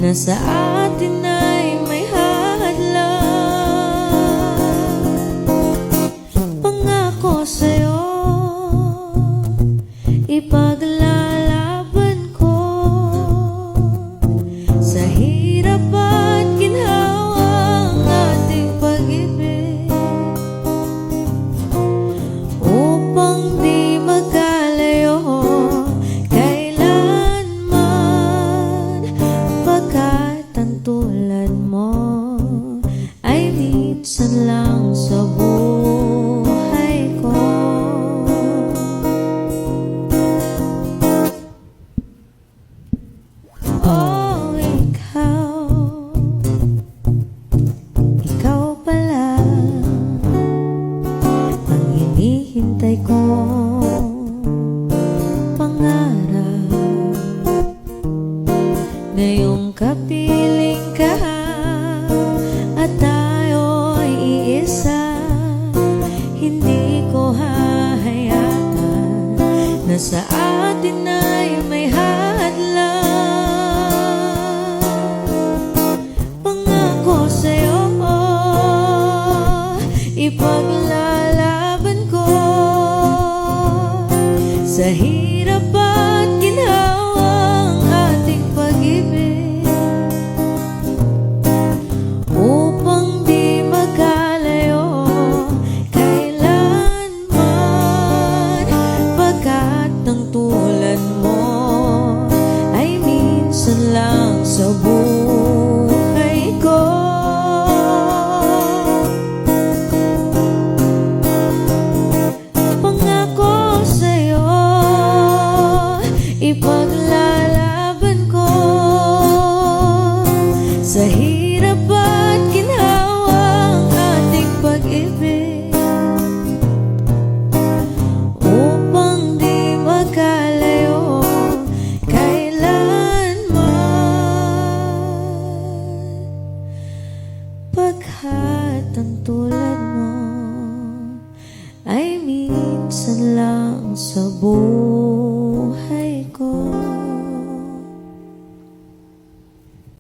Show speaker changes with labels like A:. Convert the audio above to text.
A: na sa atin ay may hadlang. Pangako sa'yo, ipaglalaban ko sa hirap at ginhawang ating pag-ibig, upang di magkalayo kailanman, pagkat ang tulad mo ay minsan lang sa buhay ko. Oh, ikaw pala ang hinihintay ko, pangarap. Ngayong kapiling ka at tayo'y iisa, hindi ko hahayaan na sa atin ay may hadlang. Pangako sa'yo, ipaglalaban ko sa hirap at ginhawang ating pag-ibig, upang di magkalayo kailanman, pagkat ang tulad mo ay minsan lang sa buhay ko. Pangako sa'yo, ipaglalaban ko sa hirap at ginhawang ating pag-ibig, upang di magkalayo kailanman, pagkat ang tulad mo ay minsan lang sa buhay ko.